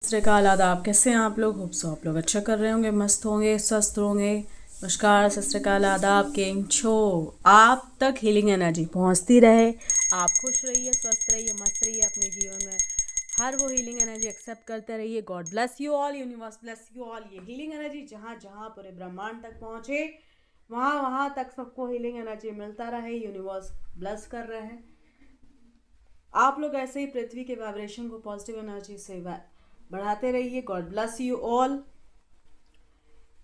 सत आदाब। कैसे हैं आप लोग? होप सो आप लोग अच्छा कर रहे होंगे, मस्त होंगे, स्वस्थ होंगे। नमस्कार, सत आदाब। केम छो आप तक हीलिंग एनर्जी पहुंचती रहे, आप खुश रहिए, स्वस्थ रहिए, मस्त रहिए अपने जीवन में। हर वो हीलिंग एनर्जी एक्सेप्ट करते रहिए। God bless you all, universe bless you all. ये हीलिंग एनर्जी जहाँ जहाँ पूरे ब्रह्मांड तक पहुँचे, वहाँ वहाँ तक सबको हीलिंग एनर्जी मिलता रहे। यूनिवर्स ब्लेस कर रहे हैं। आप लोग ऐसे ही पृथ्वी के वाइब्रेशन को पॉजिटिव एनर्जी से बढ़ाते रहिए। God bless you all.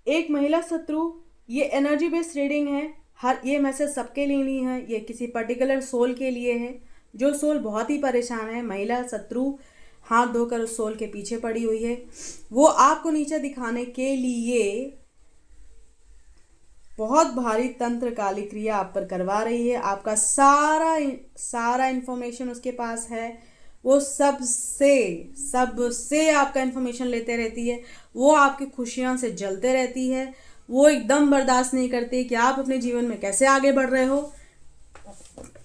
एक महिला शत्रु, ये एनर्जी बेस्ड रीडिंग है। ये मैसेज सबके लिए नहीं है, ये किसी पर्टिकुलर सोल के लिए है। जो सोल बहुत ही परेशान है, महिला शत्रु हाथ धोकर उस सोल के पीछे पड़ी हुई है। वो आपको नीचे दिखाने के लिए बहुत भारी तंत्र काली क्रिया आप पर करवा रही है। आपका सारा इंफॉर्मेशन उसके पास है। वो सबसे आपका इंफॉर्मेशन लेते रहती है। वो आपकी खुशियां से जलते रहती है। वो एकदम बर्दाश्त नहीं करती कि आप अपने जीवन में कैसे आगे बढ़ रहे हो,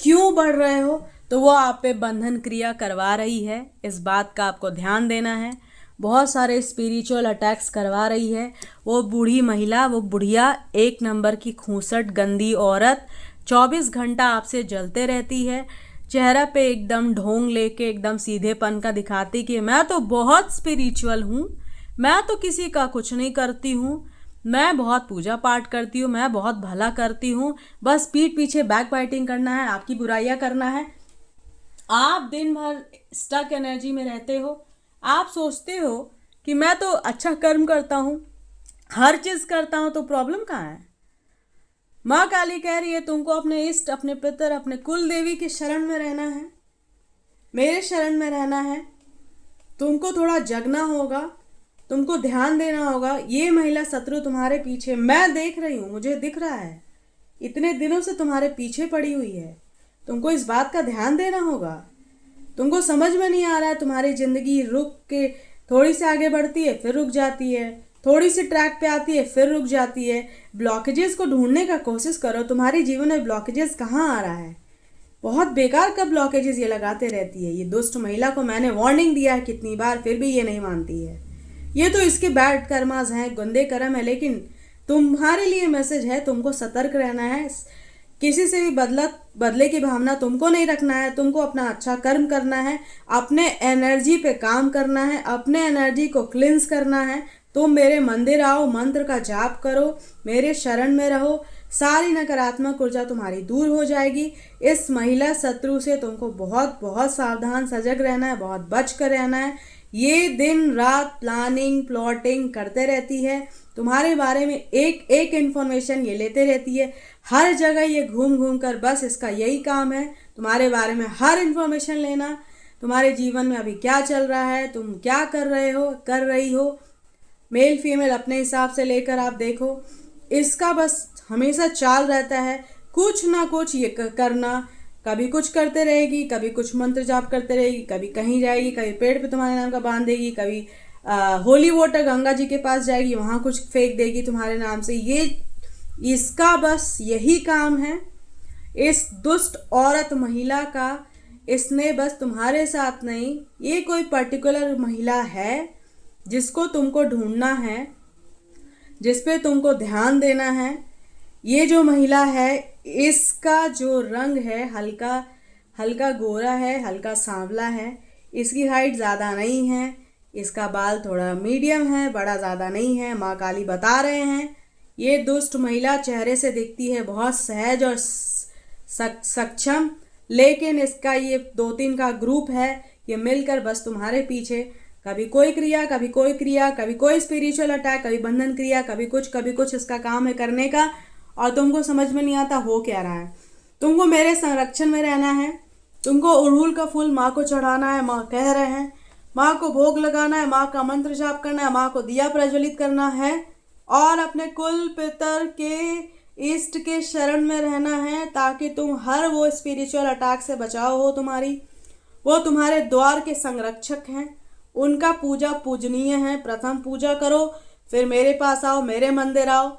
क्यों बढ़ रहे हो। तो वो आप पे बंधन क्रिया करवा रही है। इस बात का आपको ध्यान देना है। बहुत सारे स्पिरिचुअल अटैक्स करवा रही है। वो बूढ़ी महिला, वो बुढ़िया, एक नंबर की खूंसट गंदी औरत 24 घंटा आपसे जलते रहती है। चेहरा पे एकदम ढोंग लेके एकदम सीधेपन का दिखाती कि मैं तो बहुत स्पिरिचुअल हूँ, मैं तो किसी का कुछ नहीं करती हूँ, मैं बहुत पूजा पाठ करती हूँ, मैं बहुत भला करती हूँ। बस पीठ पीछे बैक बाइटिंग करना है, आपकी बुराइयाँ करना है। आप दिन भर स्टक एनर्जी में रहते हो। आप सोचते हो कि मैं तो अच्छा कर्म करता हूँ, हर चीज करता हूँ, तो प्रॉब्लम कहाँ है? माँ काली कह रही है तुमको अपने इष्ट, अपने पितर, अपने कुल देवी के शरण में रहना है, मेरे शरण में रहना है। तुमको थोड़ा जगना होगा, तुमको ध्यान देना होगा। ये महिला शत्रु तुम्हारे पीछे, मैं देख रही हूँ, मुझे दिख रहा है, इतने दिनों से तुम्हारे पीछे पड़ी हुई है। तुमको इस बात का ध्यान देना होगा। तुमको समझ में नहीं आ रहा है, तुम्हारी जिंदगी रुक के थोड़ी सी आगे बढ़ती है, फिर रुक जाती है, थोड़ी सी ट्रैक पे आती है, फिर रुक जाती है। ब्लॉकेजेस को ढूंढने का कोशिश करो। तुम्हारे जीवन में ब्लॉकेजेस कहाँ आ रहा है? बहुत बेकार का ब्लॉकेजेस ये लगाते रहती है। ये दुष्ट महिला को मैंने वार्निंग दिया है कितनी बार, फिर भी ये नहीं मानती है। ये तो इसके बैड कर्मास हैं, गंदे कर्म है। लेकिन तुम्हारे लिए मैसेज है, तुमको सतर्क रहना है। किसी से भी बदले की भावना तुमको नहीं रखना है। तुमको अपना अच्छा कर्म करना है, अपने एनर्जी पे काम करना है, अपने एनर्जी को क्लिंस करना है। तुम मेरे मंदिर आओ, मंत्र का जाप करो, मेरे शरण में रहो, सारी नकारात्मक ऊर्जा तुम्हारी दूर हो जाएगी। इस महिला शत्रु से तुमको बहुत बहुत सावधान सजग रहना है, बहुत बच कर रहना है। ये दिन रात प्लानिंग प्लॉटिंग करते रहती है। तुम्हारे बारे में एक एक इन्फॉर्मेशन ये लेते रहती है। हर जगह ये घूम घूम कर बस इसका यही काम है, तुम्हारे बारे में हर इन्फॉर्मेशन लेना। तुम्हारे जीवन में अभी क्या चल रहा है, तुम क्या कर रहे हो, कर रही हो, मेल फीमेल अपने हिसाब से लेकर आप देखो। इसका बस हमेशा चाल रहता है कुछ ना कुछ ये करना। कभी कुछ करते रहेगी, कभी कुछ मंत्र जाप करते रहेगी, कभी कहीं जाएगी, कभी पेड़ पे तुम्हारे नाम का बांध देगी, कभी होली वाटर गंगा जी के पास जाएगी, वहाँ कुछ फेंक देगी तुम्हारे नाम से। ये इसका बस यही काम है, इस दुष्ट औरत महिला का। इसने बस तुम्हारे साथ नहीं, ये कोई पर्टिकुलर महिला है जिसको तुमको ढूंढना है, जिस पे तुमको ध्यान देना है। ये जो महिला है, इसका जो रंग है हल्का हल्का गोरा है, हल्का सांवला है। इसकी हाइट ज़्यादा नहीं है, इसका बाल थोड़ा मीडियम है, बड़ा ज़्यादा नहीं है। माँ काली बता रहे हैं ये दुष्ट महिला चेहरे से दिखती है बहुत सहज और सक्षम, लेकिन इसका ये 2-3 का ग्रुप है। ये मिलकर बस तुम्हारे पीछे कभी कोई क्रिया, कभी कोई क्रिया, कभी कोई स्पिरिचुअल अटैक, कभी बंधन क्रिया, कभी कुछ इसका काम है करने का। और तुमको समझ में नहीं आता हो क्या रहा है। तुमको मेरे संरक्षण में रहना है, तुमको अड़हुल का फूल माँ को चढ़ाना है, माँ कह रहे हैं, माँ को भोग लगाना है, माँ का मंत्र जाप करना है, माँ को दिया प्रज्वलित करना है, और अपने कुल पितर के इष्ट के शरण में रहना है, ताकि तुम हर वो स्पिरिचुअल अटैक से बचाव हो। वो तुम्हारे द्वार के संरक्षक हैं, उनका पूजा पूजनीय है। प्रथम पूजा करो, फिर मेरे पास आओ, मेरे मंदिर आओ,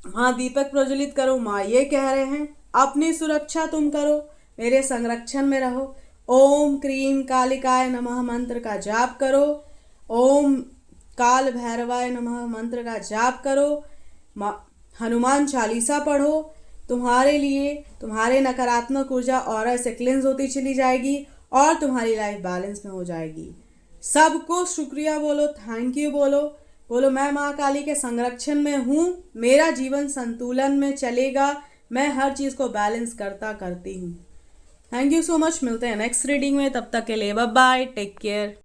हाँ दीपक प्रज्वलित करो। माँ ये कह रहे हैं अपनी सुरक्षा तुम करो, मेरे संरक्षण में रहो। ओम क्रीम कालिकाय नमः मंत्र का जाप करो, ओम काल भैरवाय नमः मंत्र का जाप करो, हनुमान चालीसा पढ़ो। तुम्हारे लिए तुम्हारे नकारात्मक ऊर्जा ऑरा से क्लिंज होती चली जाएगी और तुम्हारी लाइफ बैलेंस में हो जाएगी। सबको शुक्रिया बोलो, थैंक यू बोलो, बोलो मैं माँ काली के संरक्षण में हूँ, मेरा जीवन संतुलन में चलेगा, मैं हर चीज़ को बैलेंस करती हूँ। Thank you so much. मिलते हैं नेक्स्ट रीडिंग में, तब तक के लिए बाय बाय, टेक केयर।